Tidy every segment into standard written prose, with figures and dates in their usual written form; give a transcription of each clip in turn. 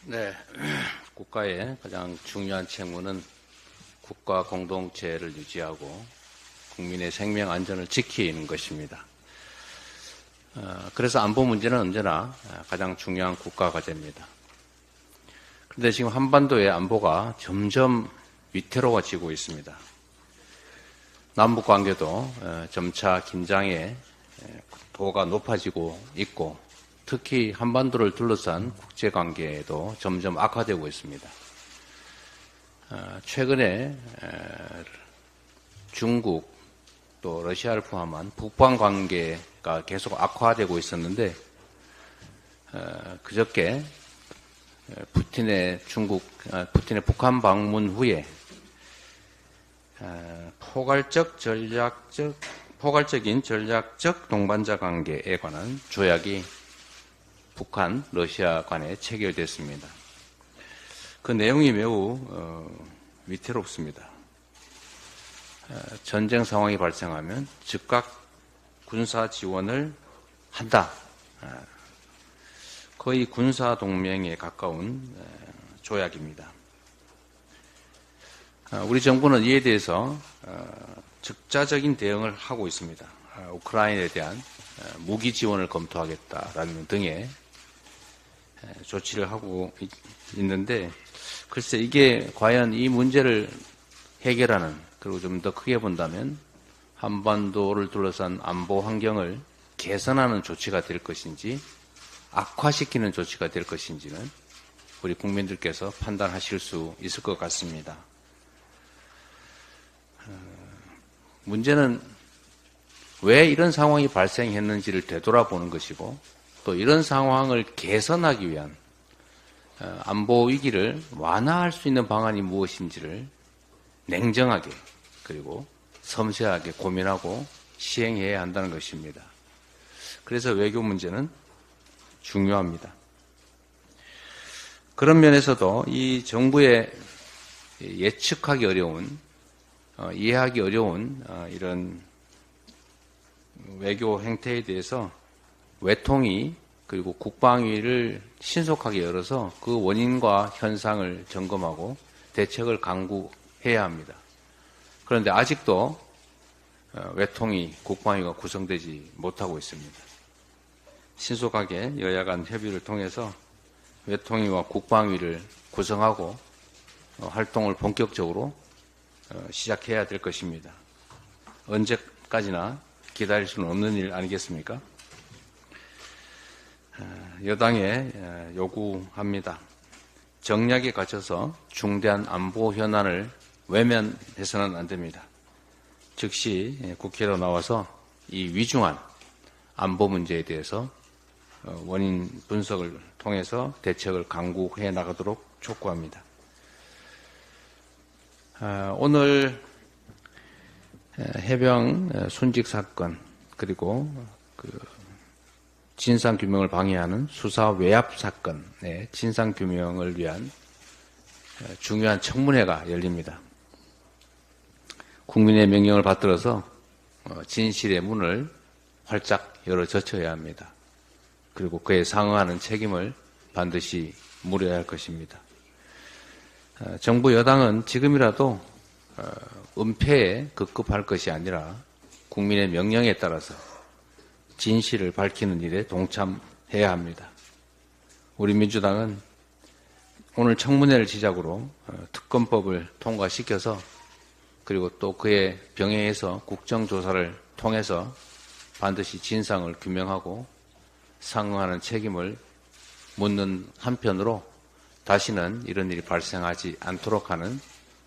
네, 국가의 가장 중요한 책무는 국가 공동체를 유지하고 국민의 생명 안전을 지키는 것입니다. 그래서 안보 문제는 언제나 가장 중요한 국가 과제입니다. 그런데 지금 한반도의 안보가 점점 위태로워지고 있습니다. 남북 관계도 점차 긴장의 도가 높아지고 있고, 특히 한반도를 둘러싼 국제관계도 점점 악화되고 있습니다. 최근에 중국 또 러시아를 포함한 북방 관계가 계속 악화되고 있었는데, 그저께 푸틴의 북한 방문 후에 포괄적인 전략적 동반자 관계에 관한 조약이 북한, 러시아 간에 체결됐습니다. 그 내용이 매우 위태롭습니다. 전쟁 상황이 발생하면 즉각 군사 지원을 한다. 거의 군사 동맹에 가까운 조약입니다. 우리 정부는 이에 대해서 즉자적인 대응을 하고 있습니다. 우크라이나에 대한 무기 지원을 검토하겠다라는 등의 조치를 하고 있는데, 글쎄 이게 과연 이 문제를 해결하는, 그리고 좀 더 크게 본다면 한반도를 둘러싼 안보 환경을 개선하는 조치가 될 것인지 악화시키는 조치가 될 것인지는 우리 국민들께서 판단하실 수 있을 것 같습니다. 문제는 왜 이런 상황이 발생했는지를 되돌아보는 것이고, 또 이런 상황을 개선하기 위한 안보 위기를 완화할 수 있는 방안이 무엇인지를 냉정하게 그리고 섬세하게 고민하고 시행해야 한다는 것입니다. 그래서 외교 문제는 중요합니다. 그런 면에서도 이 정부의 예측하기 어려운, 이해하기 어려운 이런 외교 행태에 대해서 외통위 그리고 국방위를 신속하게 열어서 그 원인과 현상을 점검하고 대책을 강구해야 합니다. 그런데 아직도 외통위, 국방위가 구성되지 못하고 있습니다. 신속하게 여야 간 협의를 통해서 외통위와 국방위를 구성하고 활동을 본격적으로 시작해야 될 것입니다. 언제까지나 기다릴 수는 없는 일 아니겠습니까? 여당에 요구합니다. 정략에 갇혀서 중대한 안보 현안을 외면해서는 안 됩니다. 즉시 국회로 나와서 이 위중한 안보 문제에 대해서 원인 분석을 통해서 대책을 강구해 나가도록 촉구합니다. 오늘 해병 순직 사건, 그리고 진상규명을 방해하는 수사 외압 사건의 진상규명을 위한 중요한 청문회가 열립니다. 국민의 명령을 받들어서 진실의 문을 활짝 열어 젖혀야 합니다. 그리고 그에 상응하는 책임을 반드시 물어야 할 것입니다. 정부 여당은 지금이라도 은폐에 급급할 것이 아니라 국민의 명령에 따라서 진실을 밝히는 일에 동참해야 합니다. 우리 민주당은 오늘 청문회를 시작으로 특검법을 통과시켜서, 그리고 또 그에 병행해서 국정조사를 통해서 반드시 진상을 규명하고 상응하는 책임을 묻는 한편으로 다시는 이런 일이 발생하지 않도록 하는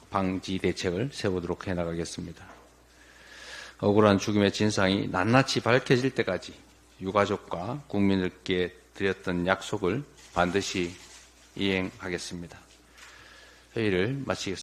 방지 대책을 세우도록 해나가겠습니다. 억울한 죽음의 진상이 낱낱이 밝혀질 때까지 유가족과 국민들께 드렸던 약속을 반드시 이행하겠습니다. 회의를 마치겠습니다.